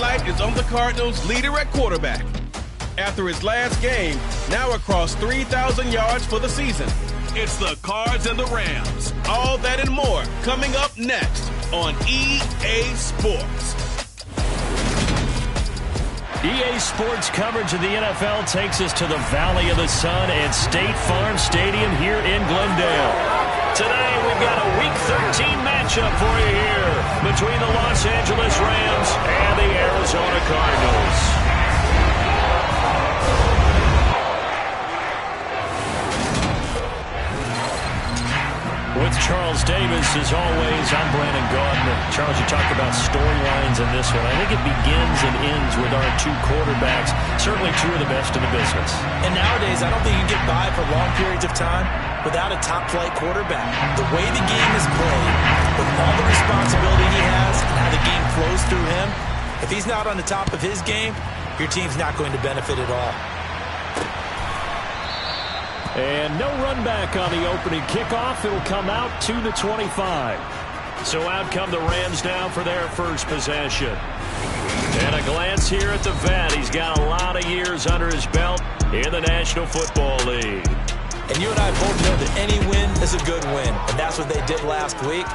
spotlight is on the Cardinals' leader at quarterback. After his last game, now across 3,000 yards for the season. It's the Cards and the Rams. All that and more coming up next on EA Sports. EA Sports coverage of the NFL takes us to the Valley of the Sun at State Farm Stadium here in Glendale. Today we've got a Week 13 matchup for you here between the Los Angeles Rams and the Arizona Cardinals. With Charles Davis, as always, I'm Brandon Gaudin. Charles, you talked about storylines in this one. I think it begins and ends with our two quarterbacks, certainly two of the best in the business. And nowadays, I don't think you can get by for long periods of time without a top-flight quarterback. The way the game is played, with all the responsibility he has and how the game flows through him, if he's not on the top of his game, your team's not going to benefit at all. And no run back on the opening kickoff. It'll come out to the 25. So out come the Rams now for their first possession. And a glance here at the vet. He's got a lot of years under his belt in the National Football League. And you and I both know that any win is a good win. And that's what they did last week.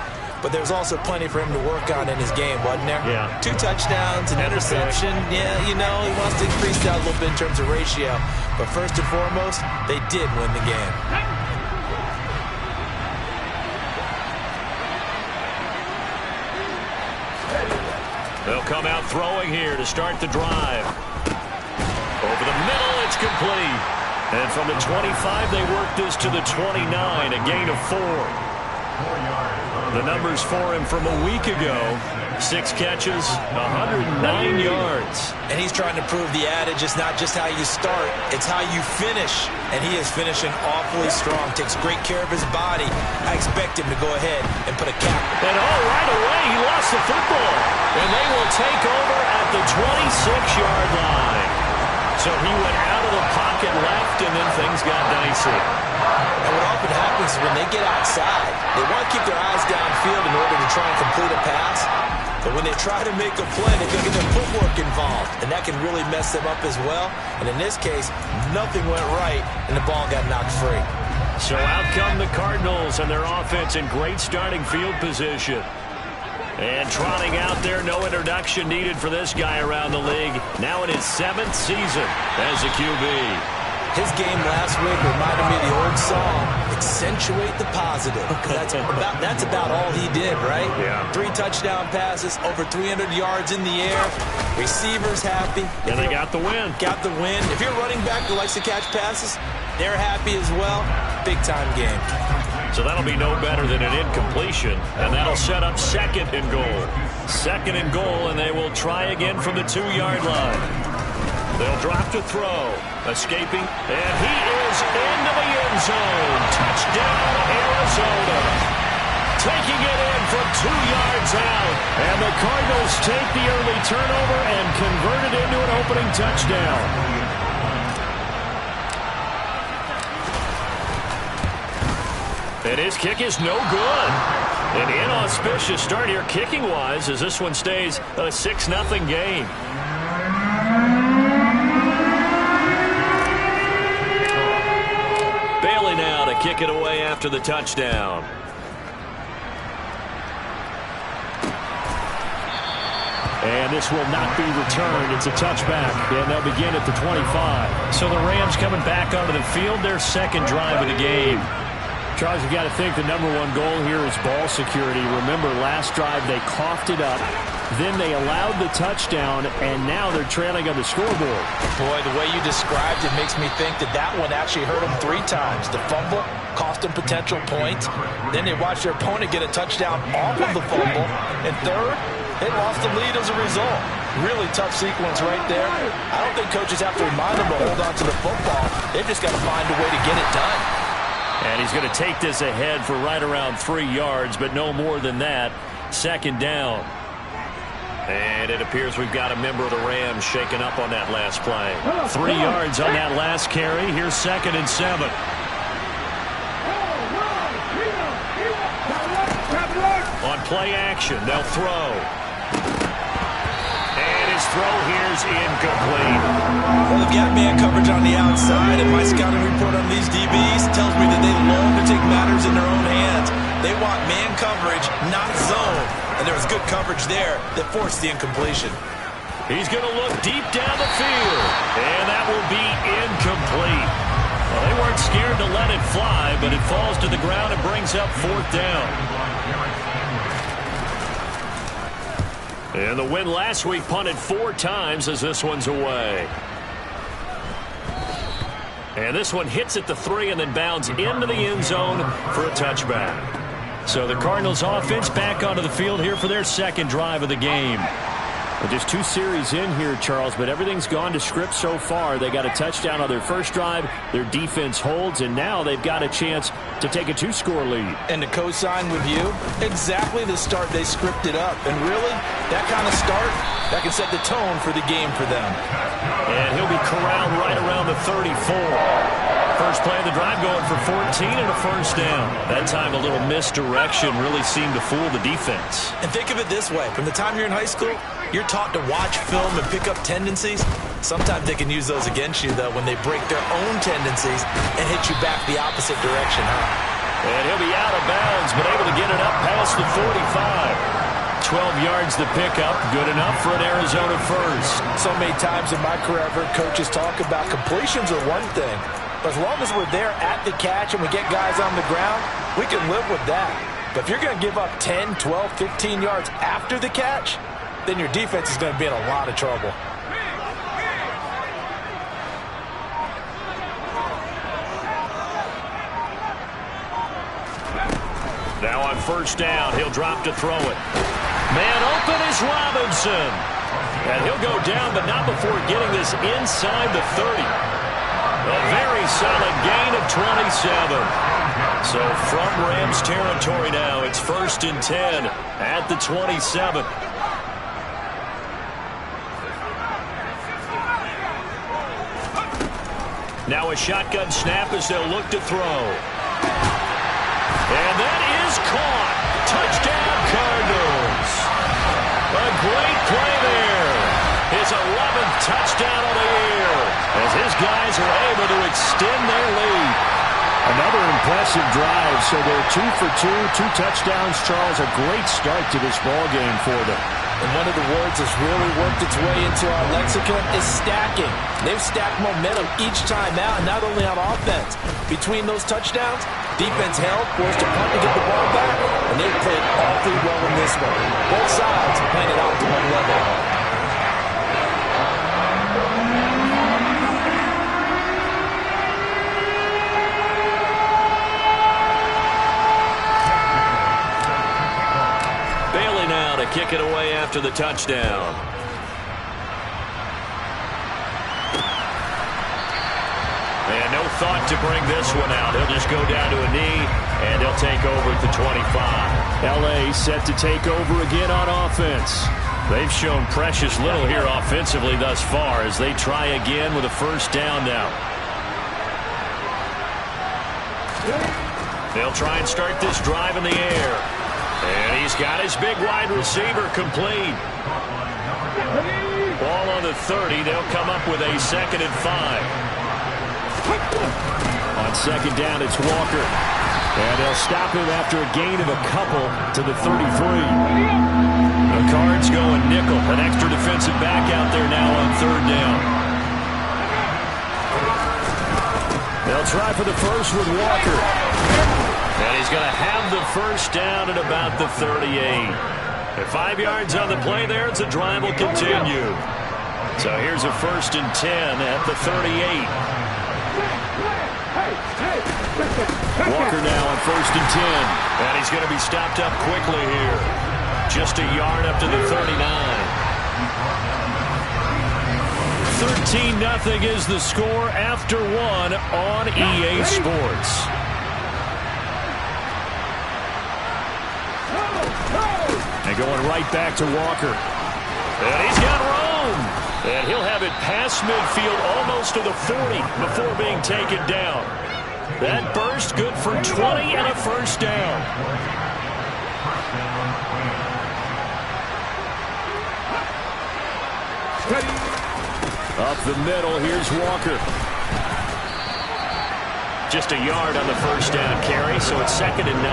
But there's also plenty for him to work on in his game, wasn't there? Yeah. 2 touchdowns, an interception. Yeah, you know, he wants to increase that a little bit in terms of ratio. But first and foremost, they did win the game. They'll come out throwing here to start the drive. Over the middle, it's complete. And from the 25, they work this to the 29, a gain of 4. The numbers for him from a week ago: 6 catches, 109 yards. And he's trying to prove the adage, it's not just how you start, it's how you finish. And he is finishing awfully strong, takes great care of his body. I expect him to go ahead and put a cap. And right away, he lost the football. And they will take over at the 26-yard line. So he went out of the pocket left, and then things got dicey. And what often happens is when they get outside, they want to keep their eyes downfield in order to try and complete a pass. But when they try to make a play, they're going to get their footwork involved. And that can really mess them up as well. And in this case, nothing went right, and the ball got knocked free. So out come the Cardinals and their offense in great starting field position. And trotting out there, no introduction needed for this guy around the league. Now in his 7th season as a QB. His game last week reminded me of the old song, accentuate the positive. That's about all he did, right? Yeah. 3 touchdown passes, over 300 yards in the air. Receivers happy. And they got the win. Got the win. If you're a running back that likes to catch passes, they're happy as well. Big-time game. So that'll be no better than an incompletion, and that'll set up 2nd and goal. 2nd and goal, and they will try again from the 2-yard line. They'll drop to throw. Escaping, and he is into the end zone. Touchdown, Arizona. Taking it in from 2 yards out. And the Cardinals take the early turnover and convert it into an opening touchdown. And his kick is no good. An inauspicious start here kicking-wise as this one stays a 6-0 game. Bailey now to kick it away after the touchdown. And this will not be returned. It's a touchback, and they'll begin at the 25. So the Rams coming back onto the field, their 2nd drive of the game. Charles, you've got to think the #1 goal here is ball security. Remember, last drive they coughed it up. Then they allowed the touchdown, and now they're trailing on the scoreboard. Boy, the way you described it makes me think that one actually hurt them 3 times. The fumble cost them potential points. Then they watched their opponent get a touchdown off of the fumble. And third, they lost the lead as a result. Really tough sequence right there. I don't think coaches have to remind them to hold on to the football. They've just got to find a way to get it done. And he's going to take this ahead for right around 3 yards, but no more than that. 2nd down. And it appears we've got a member of the Rams shaken up on that last play. 3 yards on that last carry. Here's 2nd and 7. On play action, they'll throw. And his throw here's incomplete. Well, they've got man coverage on the outside, and my scouting report on these DBs tells me that they love to take matters in their own hands. They want man coverage, not zone. And there was good coverage there that forced the incompletion. He's going to look deep down the field, and that will be incomplete. Well, they weren't scared to let it fly, but it falls to the ground and brings up 4th down. And the win last week punted 4 times as this one's away. And this one hits at the 3 and then bounds into the end zone for a touchback. So the Cardinals offense back onto the field here for their second drive of the game. Well, just 2 series in here, Charles, but everything's gone to script so far. They got a touchdown on their first drive. Their defense holds, and now they've got a chance to take a 2-score lead. And to co-sign with you, exactly the start they scripted up. And really, that kind of start, that can set the tone for the game for them. And he'll be corralled right around the 34. First play of the drive going for 14 and a first down. That time a little misdirection really seemed to fool the defense. And think of it this way. From the time you're in high school, you're taught to watch film and pick up tendencies. Sometimes they can use those against you, though, when they break their own tendencies and hit you back the opposite direction, huh? And he'll be out of bounds, but able to get it up past the 45. 12 yards to pick up, good enough for an Arizona first. So many times in my career, I've heard coaches talk about completions are one thing. But as long as we're there at the catch and we get guys on the ground, we can live with that. But if you're going to give up 10, 12, 15 yards after the catch, then your defense is going to be in a lot of trouble. Now on first down, he'll drop to throw it. Man open is Robinson. And he'll go down, but not before getting this inside the 30. A very solid gain of 27. So from Rams territory now, it's 1st and 10 at the 27. Now a shotgun snap as they'll look to throw. And that is caught. Touchdown, Cardinals. A great play there. His 11th touchdown of the year as his guys are able to extend their lead. Another impressive drive, so they're 2 for 2, 2 touchdowns. Charles, a great start to this ball game for them. And one of the words that's really worked its way into our lexicon is stacking. They've stacked momentum each time out, and not only on offense. Between those touchdowns, defense held, forced to punt to get the ball back, and they've played awfully well in this one. Both sides playing it out to one level. Kick it away after the touchdown. And no thought to bring this one out. He'll just go down to a knee, and he'll take over at the 25. L.A. set to take over again on offense. They've shown precious little here offensively thus far as they try again with a first down now. They'll try and start this drive in the air. And he's got his big wide receiver complete. Ball on the 30. They'll come up with a 2nd and 5. On 2nd down, it's Walker. And they'll stop him after a gain of a couple to the 33. The Cards going nickel. An extra defensive back out there now on 3rd down. They'll try for the first with Walker. And he's going to have the first down at about the 38. At 5 yards on the play there, the drive will continue. So here's a 1st and 10 at the 38. Walker now on 1st and 10. And he's going to be stopped up quickly here. Just a yard up to the 39. 13-0 is the score after 1 on EA Sports. And going right back to Walker. And he's got room. And he'll have it past midfield almost to the 40 before being taken down. That burst good for 20 and a first down. Up the middle, here's Walker. Just a yard on the first down carry, so it's 2nd and 9.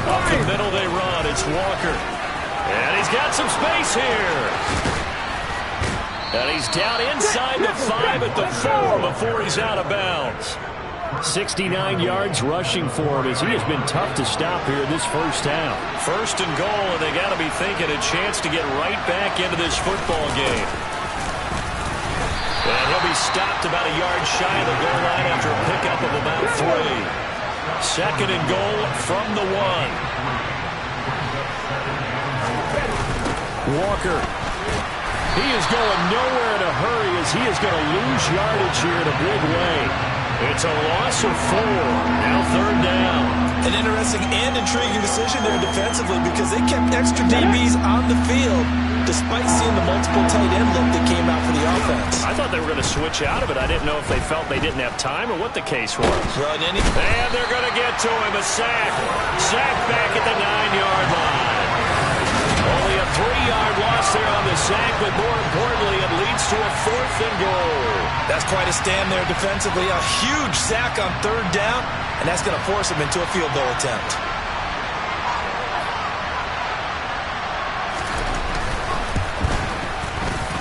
Up the middle they run. It's Walker. And he's got some space here. And he's down inside the 5 at the 4 before he's out of bounds. 69 yards rushing for him as he has been tough to stop here this first half. 1st and goal, and they got to be thinking a chance to get right back into this football game. And he'll be stopped about a yard shy of the goal line after a pickup of about 3. 2nd and goal from the 1. Walker. He is going nowhere in a hurry as he is going to lose yardage here in a big way. It's a loss of 4. Now 3rd down. An interesting and intriguing decision there defensively because they kept extra DBs on the field despite seeing the multiple tight end look that came out for the offense. I thought they were going to switch out of it. I didn't know if they felt they didn't have time or what the case was. Well, and they're going to get to him. A sack. Sack back at the 9-yard line. Only a 3-yard loss there on the sack, but more importantly, it leads to a 4th and goal. That's quite a stand there defensively. A huge sack on 3rd down, and that's going to force him into a field goal attempt.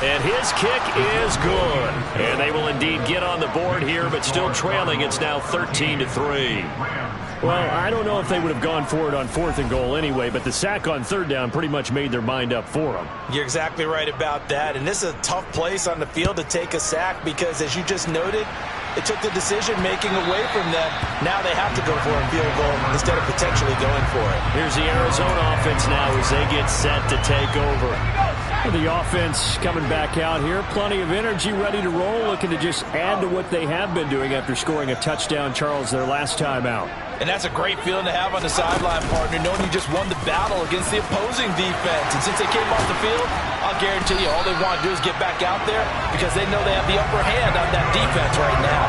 And his kick is good. And they will indeed get on the board here, but still trailing. It's now 13-3. Well, I don't know if they would have gone for it on 4th and goal anyway, but the sack on 3rd down pretty much made their mind up for them. You're exactly right about that. And this is a tough place on the field to take a sack because, as you just noted, it took the decision-making away from them. Now they have to go for a field goal instead of potentially going for it. Here's the Arizona offense now as they get set to take over. The offense coming back out here. Plenty of energy, ready to roll, looking to just add to what they have been doing after scoring a touchdown, Charles, their last time out. And that's a great feeling to have on the sideline, partner, knowing you just won the battle against the opposing defense. And since they came off the field, I'll guarantee you all they want to do is get back out there because they know they have the upper hand on that defense right now.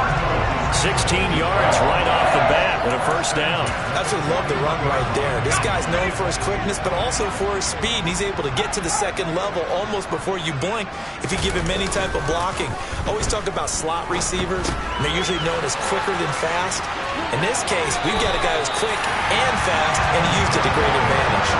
16 yards right off the bat and a first down. Absolutely love the run right there. This guy's known for his quickness, but also for his speed. And he's able to get to the second level almost before you blink if you give him any type of blocking. Always talk about slot receivers, and they're usually known as quicker than fast. In this case, we've got a guy who's quick and fast, and he used it to great advantage.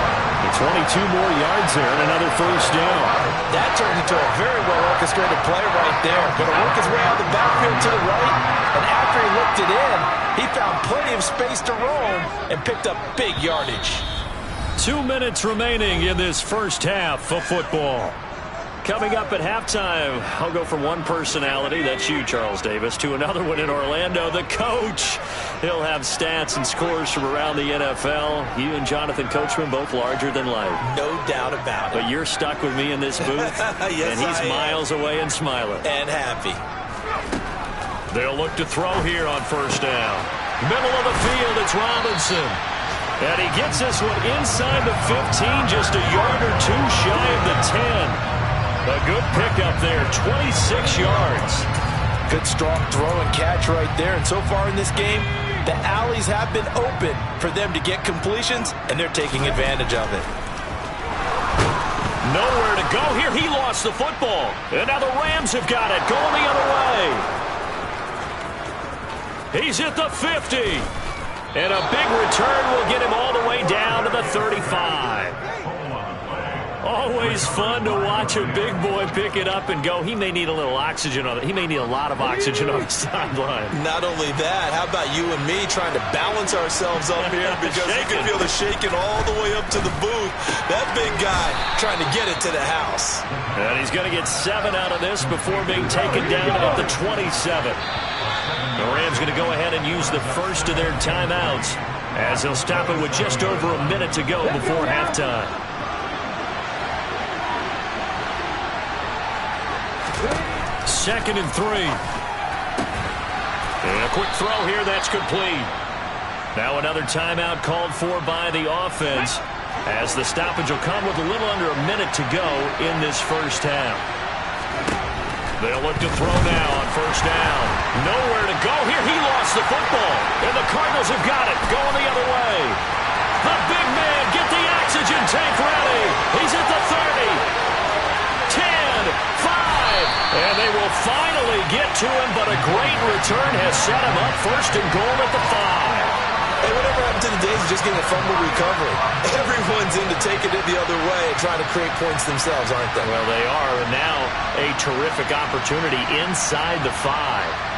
22 more yards there and another first down. That turned into a very well-orchestrated play right there. Going to work his way out the backfield to the right, and after he looked it in, he found plenty of space to roam and picked up big yardage. 2 minutes remaining in this first half of football. Coming up at halftime, I'll go from one personality, that's you, Charles Davis, to another one in Orlando, the coach. He'll have stats and scores from around the NFL. You and Jonathan Coachman both larger than life. No doubt about it. But you're stuck with me in this booth, yes, and he's miles away and smiling. And happy. They'll look to throw here on first down. Middle of the field, it's Robinson. And he gets this one inside the 15, just a yard or two shy of the 10. A good pickup there, 26 yards. Good strong throw and catch right there. And so far in this game, the alleys have been open for them to get completions, and they're taking advantage of it. Nowhere to go here. He lost the football. And now the Rams have got it, going the other way. He's at the 50. And a big return will get him all the way down to the 35. Always fun to watch a big boy pick it up and go. He may need a little oxygen on it. He may need a lot of oxygen on the sideline. Not only that, how about you and me trying to balance ourselves up here because you can feel the shaking all the way up to the booth. That big guy trying to get it to the house. And he's going to get 7 out of this before being taken down at the 27. The Rams going to go ahead and use the first of their timeouts as they'll stop it with just over a minute to go before halftime. Second and 3. And a quick throw here, that's complete. Now another timeout called for by the offense as the stoppage will come with a little under a minute to go in this first half. They'll look to throw now on first down. Nowhere to go here. He lost the football. And the Cardinals have got it, going the other way. to him, but a great return has set him up first and goal at the 5. Hey, whatever happened to the days of just getting a fumble recovery? Everyone's into taking it the other way and trying to create points themselves, aren't they? Well, they are, and now a terrific opportunity inside the 5.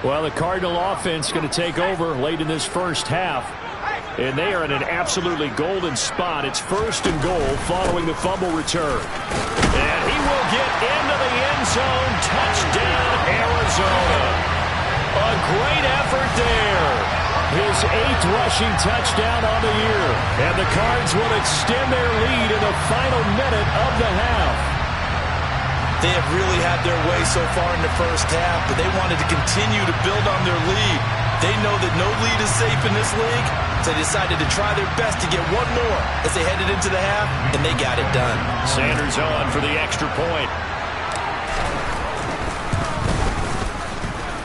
Well, the Cardinal offense going to take over late in this first half. And they are in an absolutely golden spot. It's first and goal following the fumble return. And he will get into the end zone. Touchdown, Arizona. A great effort there. His 8th rushing touchdown on the year. And the Cards will extend their lead in the final minute of the half. They have really had their way so far in the first half, but they wanted to continue to build on their lead. They know that no lead is safe in this league, so they decided to try their best to get one more as they headed into the half, and they got it done. Sanders on for the extra point.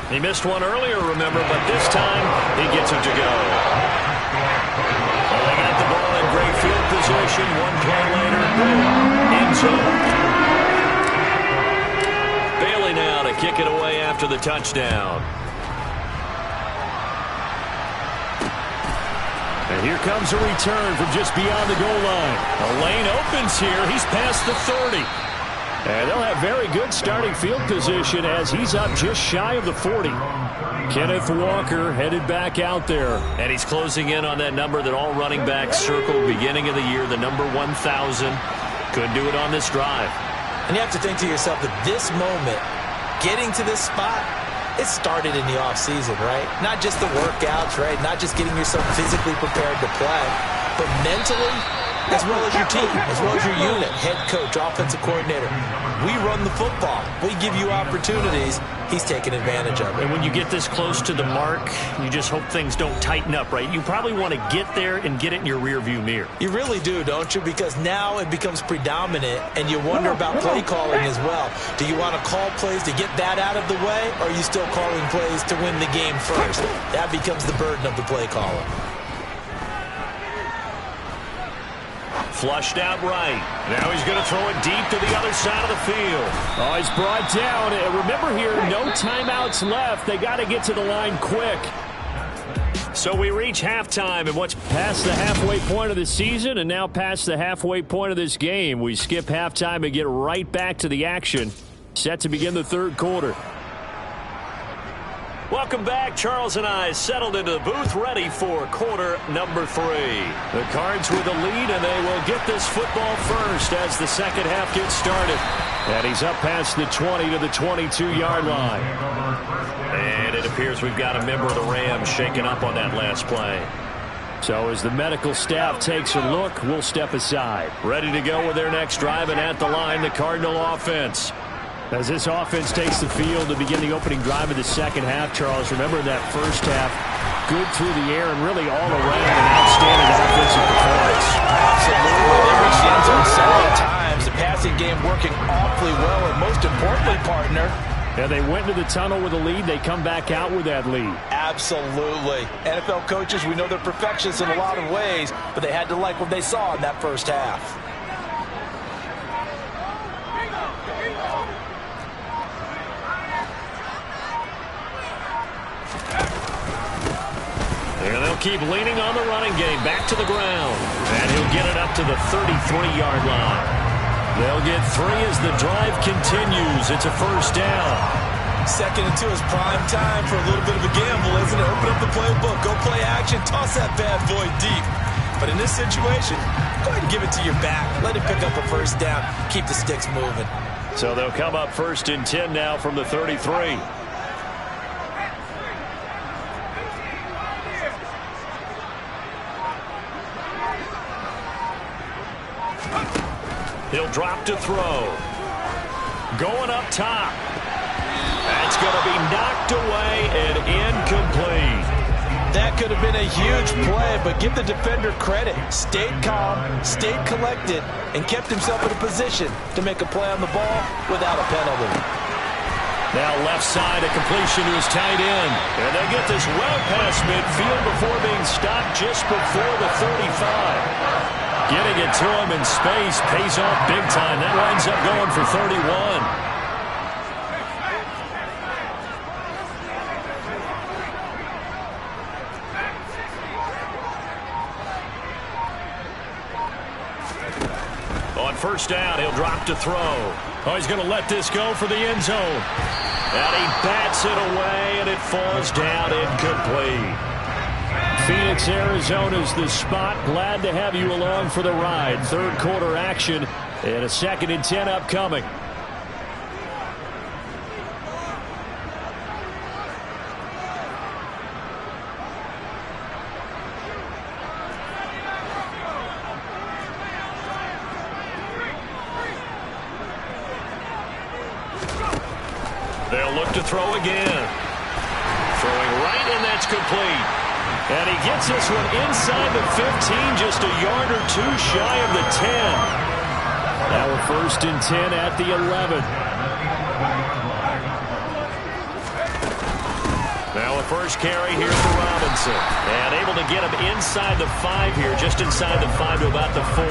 He missed one earlier, remember, but this time he gets it to go. Well, they got the ball in great field position. One play later, end zone. Bailey now to kick it away after the touchdown. And here comes a return from just beyond the goal line. The lane opens here. He's past the 30. And they'll have very good starting field position as he's up just shy of the 40. Kenneth Walker headed back out there. And he's closing in on that number that all running backs circled beginning of the year, the number 1,000. Couldn't do it on this drive. And you have to think to yourself that this moment, getting to this spot, it started in the offseason, right? Not just the workouts, right? Not just getting yourself physically prepared to play, but mentally, as well as your team, as well as your unit, head coach, offensive coordinator. We run the football. We give you opportunities. He's taking advantage of it. And when you get this close to the mark, you just hope things don't tighten up, right? You probably want to get there and get it in your rearview mirror. You really do, don't you? Because now it becomes predominant, and you wonder about play calling as well. Do you want to call plays to get that out of the way, or are you still calling plays to win the game first? That becomes the burden of the play caller. Flushed out right. Now he's going to throw it deep to the other side of the field. Oh, he's brought down. Remember here, no timeouts left. They got to get to the line quick. So we reach halftime, and what's past the halfway point of the season and now past the halfway point of this game. We skip halftime and get right back to the action. Set to begin the third quarter. Welcome back. Charles and I settled into the booth ready for quarter number 3. The Cards with the lead, and they will get this football first as the second half gets started. And he's up past the 20 to the 22-yard line. And it appears we've got a member of the Rams shaken up on that last play. So as the medical staff takes a look, we'll step aside. Ready to go with their next drive, and at the line, the Cardinal offense. As this offense takes the field to begin the opening drive of the second half, Charles, remember in that first half, good through the air and really all around an outstanding offensive performance. Absolutely. They reached the end zone several times. The passing game working awfully well, and most importantly, partner, yeah, they went to the tunnel with a lead. They come back out with that lead. Absolutely. NFL coaches, we know they're perfectionists in a lot of ways, but they had to like what they saw in that first half. And they'll keep leaning on the running game. Back to the ground. And he'll get it up to the 33-yard line. They'll get 3 as the drive continues. It's a first down. 2nd and 2 is prime time for a little bit of a gamble, isn't it? Open up the playbook. Go play action. Toss that bad boy deep. But in this situation, go ahead and give it to your back. Let him pick up a first down. Keep the sticks moving. So they'll come up 1st and 10 now from the 33. He'll drop to throw. Going up top. That's going to be knocked away and incomplete. That could have been a huge play, but give the defender credit. Stayed calm, stayed collected, and kept himself in a position to make a play on the ball without a penalty. Now left side, a completion to his tight end. And they get this well past midfield before being stopped just before the 35. Getting it to him in space pays off big time. That winds up going for 31. On first down, he'll drop to throw. Oh, he's going to let this go for the end zone. And he bats it away, and it falls down incomplete. Phoenix, Arizona's the spot. Glad to have you along for the ride. Third quarter action and a 2nd and 10 upcoming. They'll look to throw again. Throwing right, and that's complete. And he gets this one inside the 15, just a yard or two shy of the 10. Now a 1st and 10 at the 11. Now a first carry here for Robinson. And able to get him inside the 5 here, just inside the 5 to about the 4.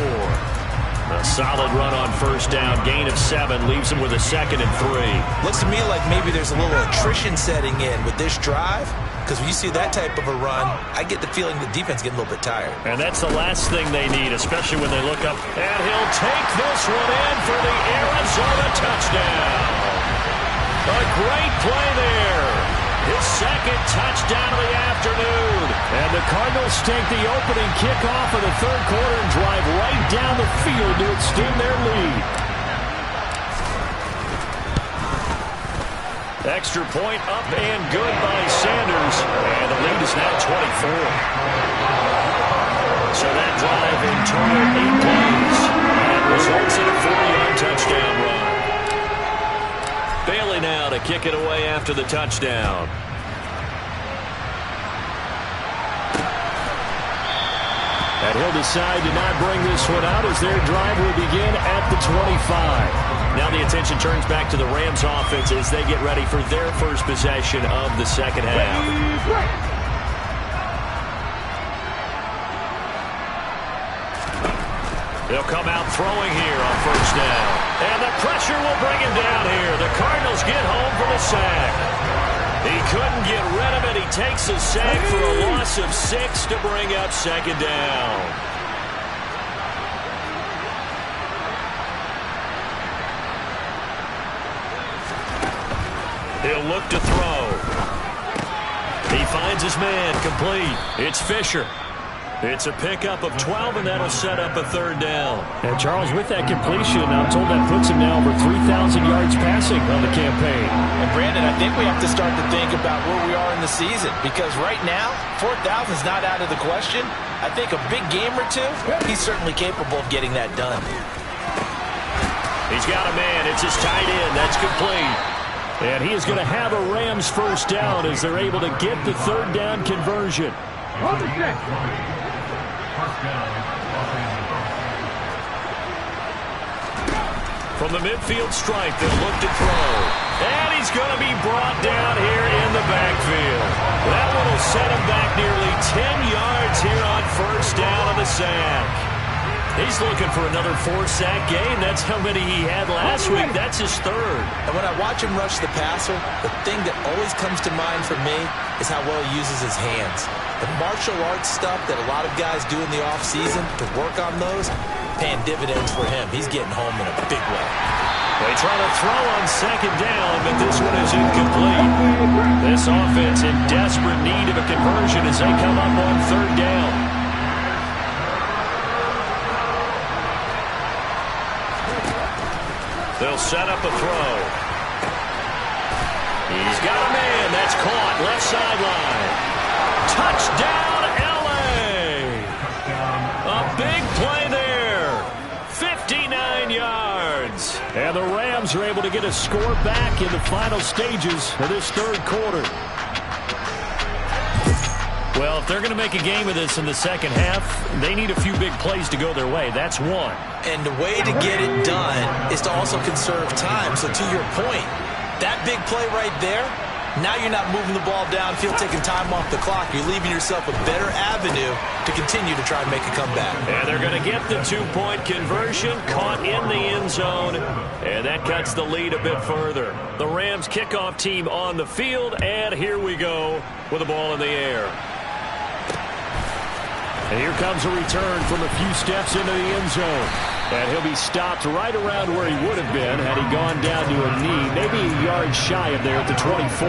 A solid run on first down. Gain of 7 leaves him with a 2nd and 3. Looks to me like maybe there's a little attrition setting in with this drive. Because when you see that type of a run, I get the feeling the defense getting a little bit tired. And that's the last thing they need, especially when they look up. And he'll take this one in for the Arizona touchdown. A great play there. His 2nd touchdown of the afternoon. And the Cardinals take the opening kickoff of the 3rd quarter and drive right down the field to extend their lead. Extra point up and good by Sanders. And the lead is now 24. So that drive in total 8 plays. And results in a 40-yard touchdown run. Bailey now to kick it away after the touchdown. And he'll decide to not bring this one out as their drive will begin at the 25. Now the attention turns back to the Rams offense as they get ready for their first possession of the 2nd half. They'll come out throwing here on first down. And the pressure will bring him down here. The Cardinals get home for the sack. He couldn't get rid of it. He takes a sack for a loss of 6 to bring up 2nd down. He'll look to throw. He finds his man complete. It's Fisher. It's a pickup of 12, and that'll set up a 3rd down. And Charles, with that completion, I'm told that puts him now over 3,000 yards passing on the campaign. And Brandon, I think we have to start to think about where we are in the season, because right now, 4,000 is not out of the question. I think a big game or two, he's certainly capable of getting that done. He's got a man. It's his tight end. That's complete. And he is going to have a Rams 1st down as they're able to get the 3rd down conversion. From the midfield stripe, they'll look to throw. And he's going to be brought down here in the backfield. That one will set him back nearly 10 yards here on first down of the sack. He's looking for another 4-sack game. That's how many he had last week. That's his 3rd. And when I watch him rush the passer, the thing that always comes to mind for me is how well he uses his hands. The martial arts stuff that a lot of guys do in the offseason to work on those, paying dividends for him. He's getting home in a big way. They try to throw on 2nd down, but this one is incomplete. This offense in desperate need of a conversion as they come up on 3rd down. They'll set up a throw. He's got a man. That's caught. Left sideline. Touchdown, L.A. A big play there. 59 yards. And the Rams are able to get a score back in the final stages of this 3rd quarter. Well, if they're going to make a game of this in the 2nd half, they need a few big plays to go their way. That's one. And the way to get it done is to also conserve time. So to your point, That big play right there, now you're not moving the ball downfield, taking time off the clock. You're leaving yourself a better avenue to continue to try and make a comeback. And they're going to get the two-point conversion, caught in the end zone, and that cuts the lead a bit further. The Rams kickoff team on the field, and here we go with the ball in the air. And here comes a return from a few steps into the end zone. And he'll be stopped right around where he would have been had he gone down to a knee, maybe a yard shy of there at the 24.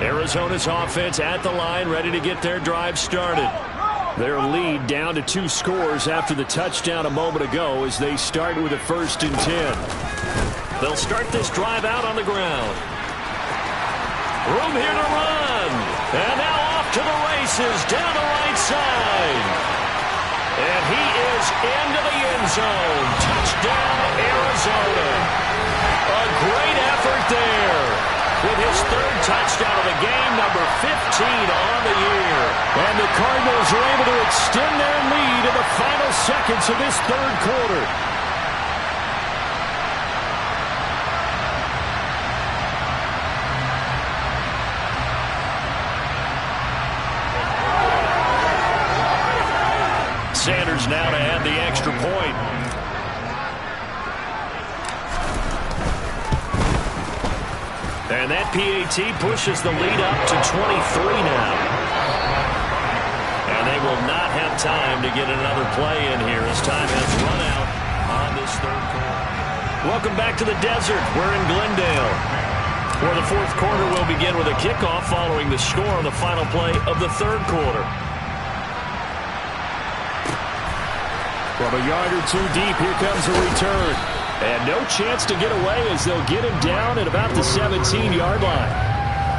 Arizona's offense at the line, ready to get their drive started. Their lead down to 2 scores after the touchdown a moment ago as they start with a 1st and 10. They'll start this drive out on the ground. Room here to run. And now off to the races down the right side. And he is into the end zone. Touchdown, Arizona. A great effort there. With his 3rd touchdown of the game, number 15 on the year. And the Cardinals are able to extend their lead in the final seconds of this 3rd quarter. Sanders now to add the extra point. And that PAT pushes the lead up to 23 now. And they will not have time to get another play in here as time has run out on this 3rd quarter. Welcome back to the desert. We're in Glendale, where the 4th quarter will begin with a kickoff following the score on the final play of the 3rd quarter. From a yard or 2 deep, here comes a return. And no chance to get away as they'll get him down at about the 17-yard line.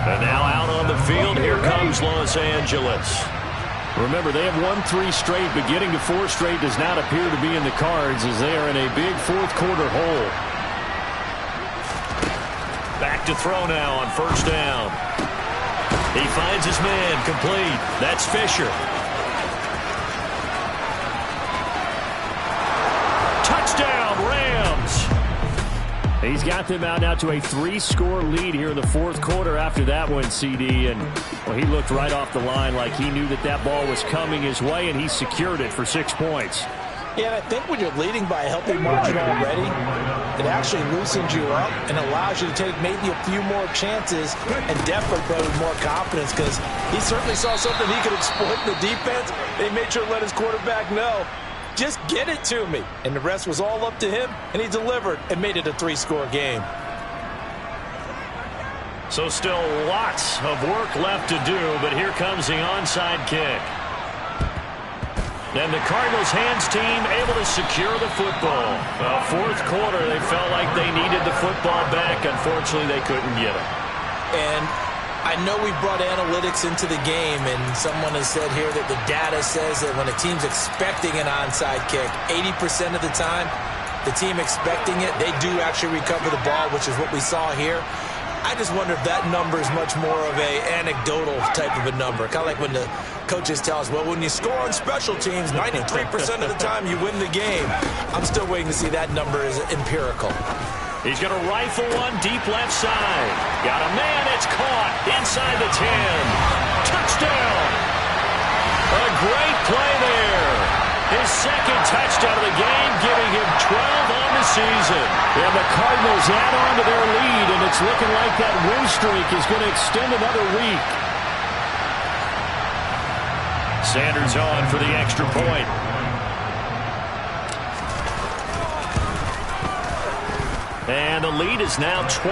And now out on the field, here comes Los Angeles. Remember, they have won 3 straight, but getting to 4 straight does not appear to be in the cards as they are in a big 4th quarter hole. Back to throw now on 1st down. He finds his man, complete. That's Fisher. Touchdown, Rams. He's got them out now to a 3-score lead here in the 4th quarter after that one, CD. And well, he looked right off the line like he knew that that ball was coming his way, and he secured it for 6 points. Yeah, and I think when you're leading by a healthy margin already, it actually loosens you up and allows you to take maybe a few more chances and definitely play with more confidence because he certainly saw something he could exploit in the defense. They made sure to let his quarterback know, just get it to me. And the rest was all up to him, and he delivered and made it a 3-score game. So still lots of work left to do, but here comes the onside kick. And the Cardinals' hands team able to secure the football. 4th quarter, they felt like they needed the football back. Unfortunately, they couldn't get it. And I know we brought analytics into the game, and someone has said here that the data says that when a team's expecting an onside kick, 80% of the time, the team expecting it, they do actually recover the ball, which is what we saw here. I just wonder if that number is much more of a anecdotal type of a number. Kind of like when the coaches tell us, well, when you score on special teams, 93% of the time you win the game. I'm still waiting to see that number is empirical. He's going to rifle one deep left side. Got a man, it's caught inside the 10. Touchdown! A great play there. His 2nd touchdown of the game, giving him 12 on the season. And the Cardinals add on to their lead, and it's looking like that win streak is going to extend another week. Sanders on for the extra point. And the lead is now 24.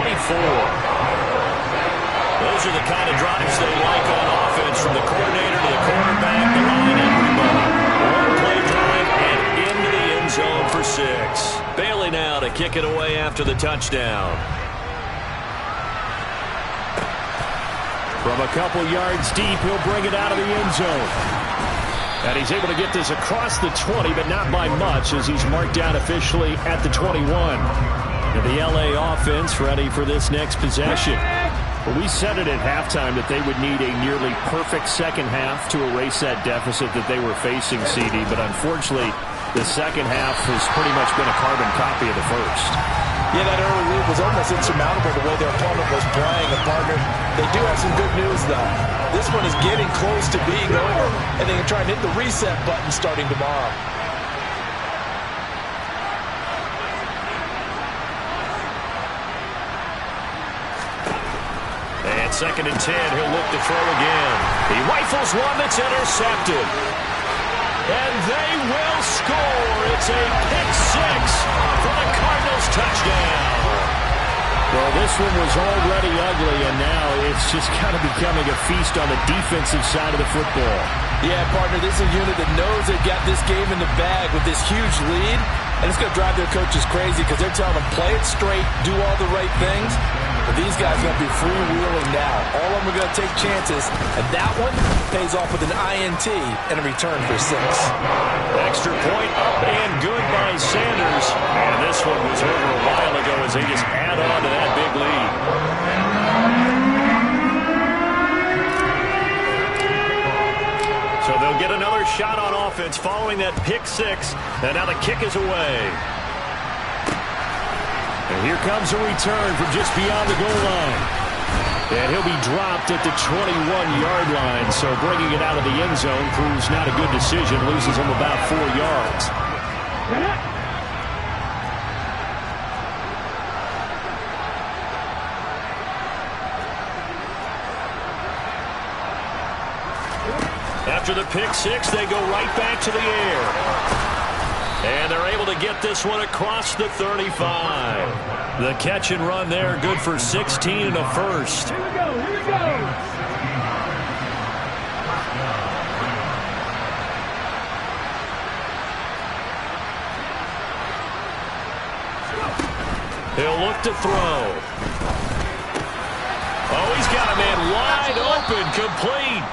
Those are the kind of drives they like on offense, from the coordinator to the quarterback, the line, everybody. One-play drive and into the end zone for 6. Bailey now to kick it away after the touchdown. From a couple yards deep, he'll bring it out of the end zone. And he's able to get this across the 20, but not by much, as he's marked down officially at the 21. And the LA offense ready for this next possession. Well, we said it at halftime that they would need a nearly perfect second half to erase that deficit that they were facing, CD. But unfortunately, the second half has pretty much been a carbon copy of the first. Yeah, that early lead it was almost insurmountable the way their opponent was playing. And partner, they do have some good news, though. This one is getting close to being over, and they can try and hit the reset button starting tomorrow. And 2nd and 10, he'll look to throw again. He rifles one that's intercepted. And they will score. It's a pick six for the Cardinals touchdown. Well, this one was already ugly, and now it's just kind of becoming a feast on the defensive side of the football. Yeah, partner, this is a unit that knows they've got this game in the bag with this huge lead, and it's going to drive their coaches crazy because they're telling them play it straight, do all the right things. But these guys are going to be freewheeling now. All of them are going to take chances, and that one pays off with an INT and a return for 6. Extra point up and good by Sanders. And this one was over a while ago as they just add on to that big lead. So they'll get another shot on offense following that pick six. And now the kick is away. And here comes a return from just beyond the goal line. And he'll be dropped at the 21-yard line. So bringing it out of the end zone proves not a good decision. Loses him about 4 yards. After the pick six, they go right back to the air. And they're able to get this one across the 35. The catch and run there, good for 16 and a first. Here we go. He'll look to throw. Oh, he's got a man wide open, complete.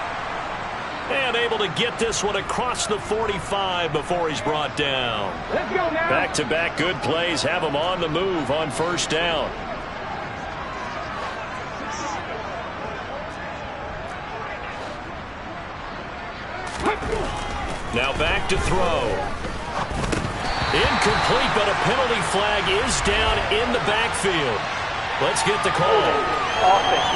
And able to get this one across the 45 before he's brought down. Let's go now. Back-to-back good plays have him on the move on first down. Now back to throw. Incomplete, but a penalty flag is down in the backfield. Let's get the call.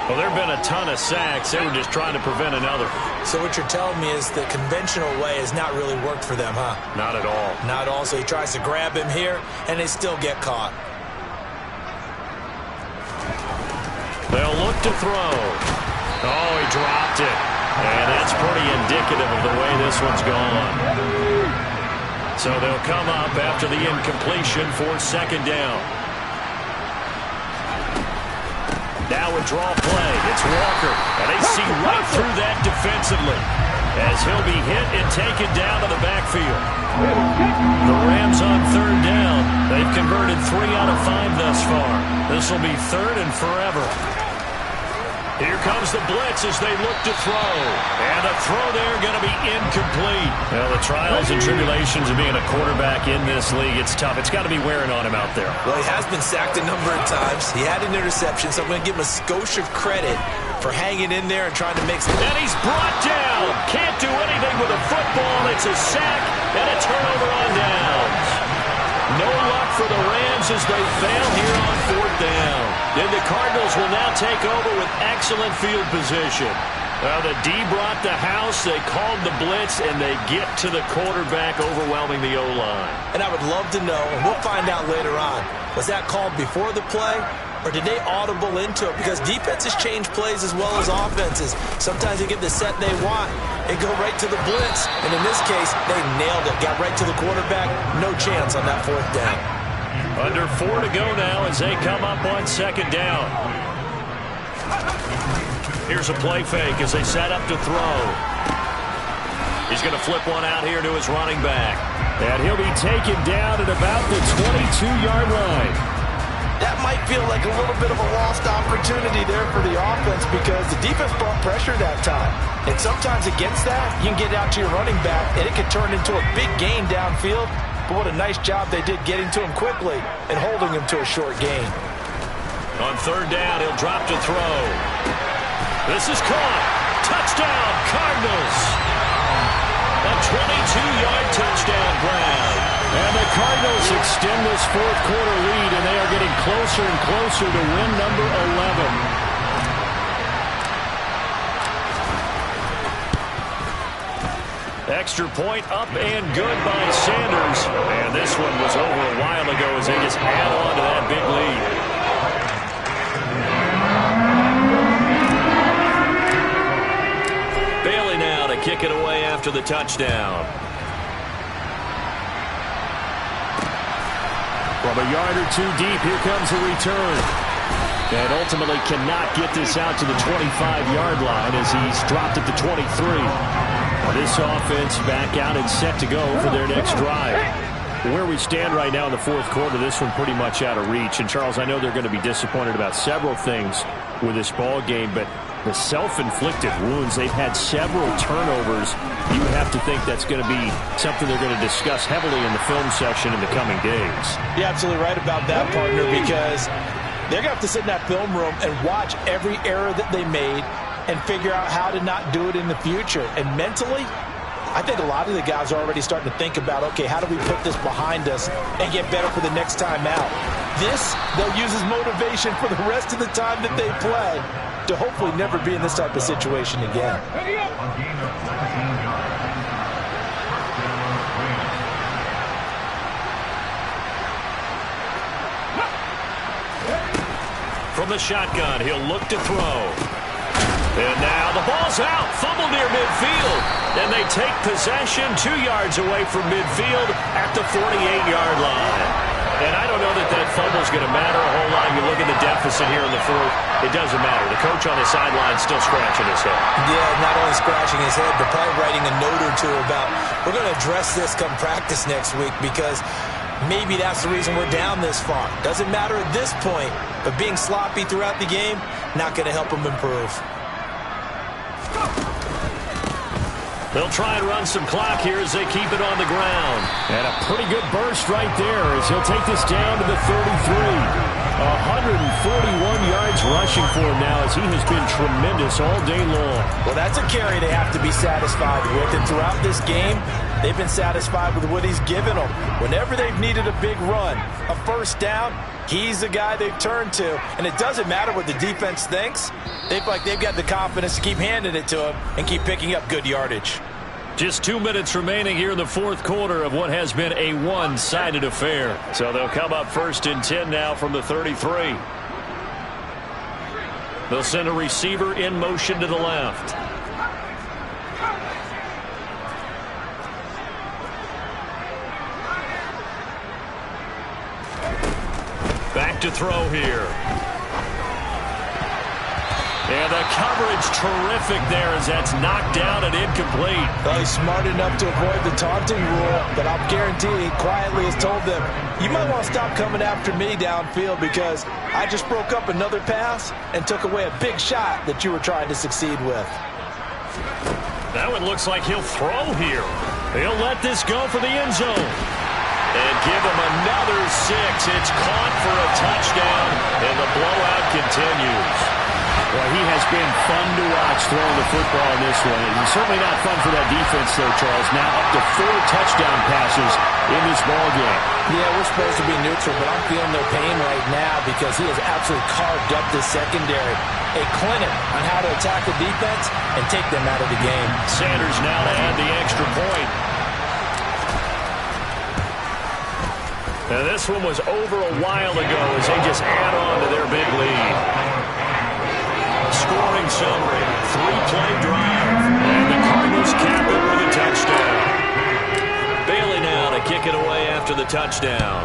Well, there have been a ton of sacks. They were just trying to prevent another. So what you're telling me is the conventional way has not really worked for them, huh? Not at all. Not at all. So he tries to grab him here, and they still get caught. They'll look to throw. Oh, he dropped it. And that's pretty indicative of the way this one's gone. So they'll come up after the incompletion for 2nd down. Now a draw play. It's Walker. And they see right through that defensively as he'll be hit and taken down to the backfield. The Rams on 3rd down. They've converted 3 out of 5 thus far. This will be 3rd and forever. Here comes the blitz as they look to throw. And the throw there going to be incomplete. Well, the trials and tribulations of being a quarterback in this league, it's tough. It's got to be wearing on him out there. Well, he has been sacked a number of times. He had an interception, so I'm going to give him a skosh of credit for hanging in there and trying to make some... And he's brought down. Can't do anything with a football. It's a sack and a turnover on downs. No luck for the Rams as they fail here on 4th down. Then the Cardinals will now take over with excellent field position. Well, the D brought the house. They called the blitz, and they get to the quarterback, overwhelming the O-line. And I would love to know, and we'll find out later on, was that called before the play, or did they audible into it? Because defenses change plays as well as offenses. Sometimes they get the set they want and go right to the blitz. And in this case, they nailed it. Got right to the quarterback. No chance on that 4th down. Under 4 to go now as they come up on 2nd down. Here's a play fake as they set up to throw. He's going to flip one out here to his running back. And he'll be taken down at about the 22-yard line. That might feel like a little bit of a lost opportunity there for the offense because the defense brought pressure that time. And sometimes against that, you can get out to your running back, and it can turn into a big gain downfield. But what a nice job they did getting to him quickly and holding him to a short gain. On 3rd down, he'll drop to throw. This is caught. Touchdown, Cardinals. A 22-yard touchdown grab. And the Cardinals extend this fourth quarter lead, and they are getting closer and closer to win number 11. Extra point up and good by Sanders. And this one was over a while ago as they just add on to that big lead. Bailey now to kick it away after the touchdown. From a yard or two deep, here comes a return. And ultimately cannot get this out to the 25-yard line as he's dropped at the 23. This offense back out and set to go for their next drive. Where we stand right now in the fourth quarter, this one pretty much out of reach. And, Charles, I know they're going to be disappointed about several things with this ball game, but the self-inflicted wounds, they've had several turnovers. You have to think that's going to be something they're going to discuss heavily in the film session in the coming days. You're absolutely right about that, partner, because they're going to have to sit in that film room and watch every error that they made and figure out how to not do it in the future. And mentally, I think a lot of the guys are already starting to think about, okay, how do we put this behind us and get better for the next time out? This, they'll use as motivation for the rest of the time that they play to hopefully never be in this type of situation again. From the shotgun, he'll look to throw. And now the ball's out. Fumble near midfield. And they take possession 2 yards away from midfield at the 48-yard line. And I don't know that that fumble's going to matter a whole lot. You look at the deficit here in the fourth. It doesn't matter. The coach on the sideline still scratching his head. Yeah, not only scratching his head, but probably writing a note or two about, we're going to address this come practice next week because maybe that's the reason we're down this far. Doesn't matter at this point, but being sloppy throughout the game, not going to help him improve. They'll try and run some clock here as they keep it on the ground. And a pretty good burst right there as he'll take this down to the 33. 141 yards rushing for him now as he has been tremendous all day long. Well, that's a carry they have to be satisfied with. And throughout this game, they've been satisfied with what he's given them. Whenever they've needed a big run, a first down, he's the guy they've turned to. And it doesn't matter what the defense thinks. They've got the confidence to keep handing it to him and keep picking up good yardage. Just 2 minutes remaining here in the fourth quarter of what has been a one-sided affair. So they'll come up 1st and 10 now from the 33. They'll send a receiver in motion to the left. Back to throw here. And the coverage terrific there as that's knocked down and incomplete. Well, he's smart enough to avoid the taunting rule, but I'll guarantee he quietly has told them, you might want to stop coming after me downfield because I just broke up another pass and took away a big shot that you were trying to succeed with. That one looks like he'll throw here. He'll let this go for the end zone. And give him another 6. It's caught for a touchdown, and the blowout continues. Well, he has been fun to watch throwing the football in this one. And certainly not fun for that defense, though, Charles. Now up to 4 touchdown passes in this ball game. Yeah, we're supposed to be neutral, but I'm feeling their pain right now because he has absolutely carved up the secondary. A clinic on how to attack the defense and take them out of the game. Sanders now to add the extra point. Now this one was over a while ago as they just add on to their big lead. Scoring summary, 3-play drive, and the Cardinals cap it with a touchdown. Bailey now to kick it away after the touchdown.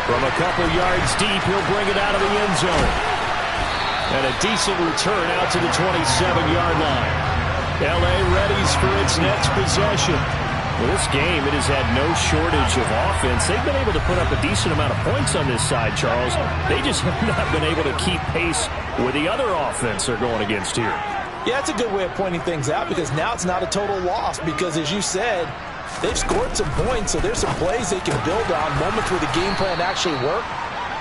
From a couple yards deep, he'll bring it out of the end zone. And a decent return out to the 27-yard line. L.A. readies for its next possession. Well, this game, it has had no shortage of offense. They've been able to put up a decent amount of points on this side, Charles. They just have not been able to keep pace with the other offense they're going against here. Yeah, that's a good way of pointing things out because now it's not a total loss because, as you said, they've scored some points, so there's some plays they can build on, moments where the game plan actually worked.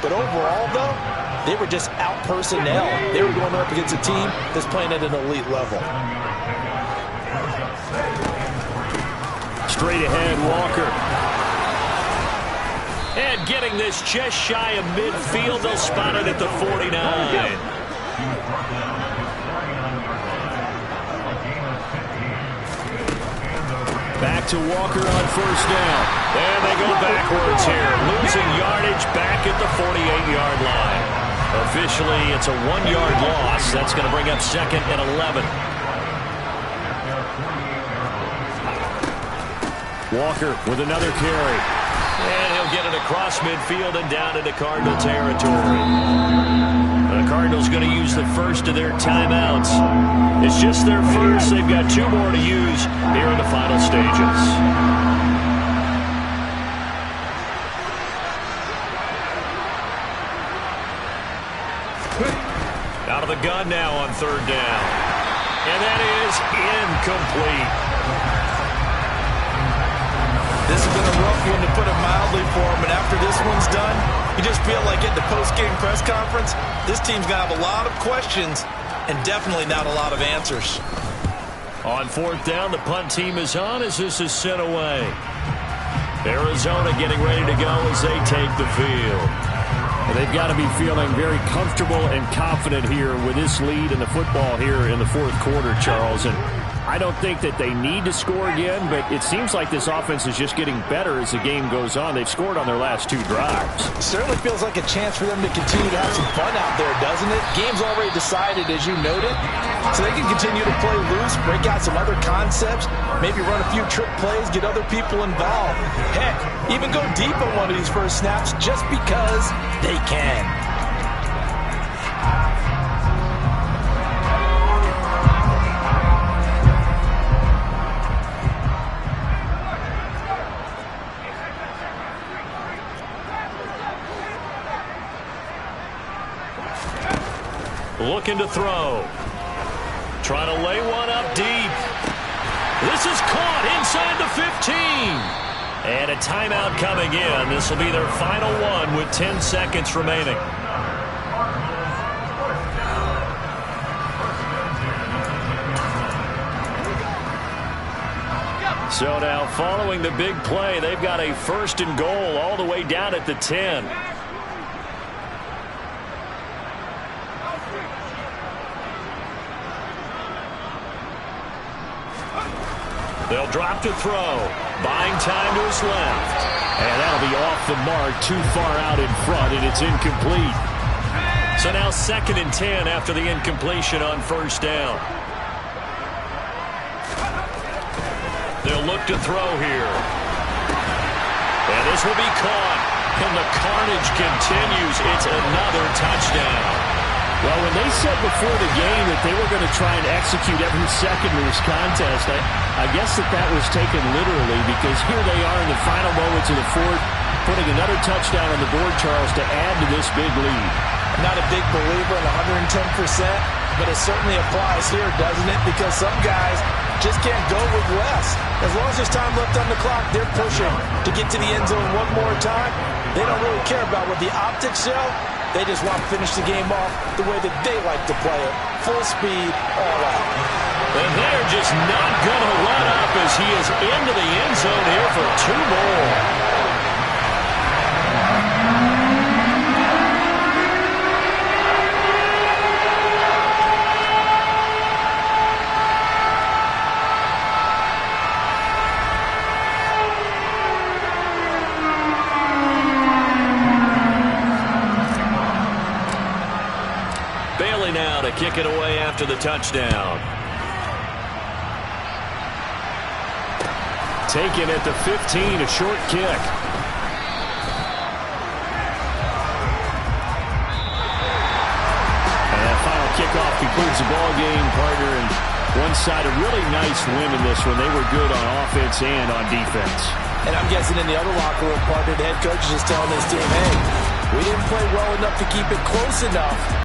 But overall, though, they were just out personnel. They were going up against a team that's playing at an elite level. straight ahead, Walker. And getting this just shy of midfield, they'll spot it at the 49. Back to Walker on first down. And they go backwards here, losing yardage back at the 48-yard line. Officially, it's a 1-yard loss. That's going to bring up 2nd and 11. Walker with another carry. And he'll get it across midfield and down into Cardinal territory. The Cardinals going to use the first of their timeouts. It's just their first. They've got 2 more to use here in the final stages. Out of the gun now on 3rd down. And that is incomplete. This has been a rough one, to put it mildly, for him. And after this one's done, you just feel like at the post-game press conference, this team's going to have a lot of questions and definitely not a lot of answers. On 4th down, the punt team is on as this is sent away. Arizona getting ready to go as they take the field. And they've got to be feeling very comfortable and confident here with this lead in the football here in the 4th quarter, Charles. And I don't think that they need to score again, but it seems like this offense is just getting better as the game goes on. They've scored on their last 2 drives. Certainly feels like a chance for them to continue to have some fun out there, doesn't it? Game's already decided, as you noted, so they can continue to play loose, break out some other concepts, maybe run a few trick plays, get other people involved. Heck, even go deep on one of these first snaps just because they can. Looking to throw. Trying to lay one up deep. This is caught inside the 15. And a timeout coming in. This will be their final one with 10 seconds remaining. So now following the big play, they've got a 1st and goal all the way down at the 10. They'll drop to throw. Buying time to his left. And that'll be off the mark, too far out in front, and it's incomplete. So now 2nd and 10 after the incompletion on 1st down. They'll look to throw here. And this will be caught. And the carnage continues. It's another touchdown. Well, when they said before the game that they were going to try and execute every second of this contest, I guess that was taken literally, because here they are in the final moments of the 4th, putting another touchdown on the board, Charles, to add to this big lead. I'm not a big believer in 110%, but it certainly applies here, doesn't it? Because some guys just can't go with less. As long as there's time left on the clock, they're pushing to get to the end zone one more time. They don't really care about what the optics show. They just want to finish the game off the way that they like to play it. Full speed, all out. And they're just not going to let up as he is into the end zone here for 2 more. Now to kick it away after the touchdown. Taken at the 15, a short kick. And that final kickoff concludes the ball game, partner. And one side, a really nice win in this one. They were good on offense and on defense. And I'm guessing in the other locker room, partner, the head coach is just telling his team, hey, we didn't play well enough to keep it close enough.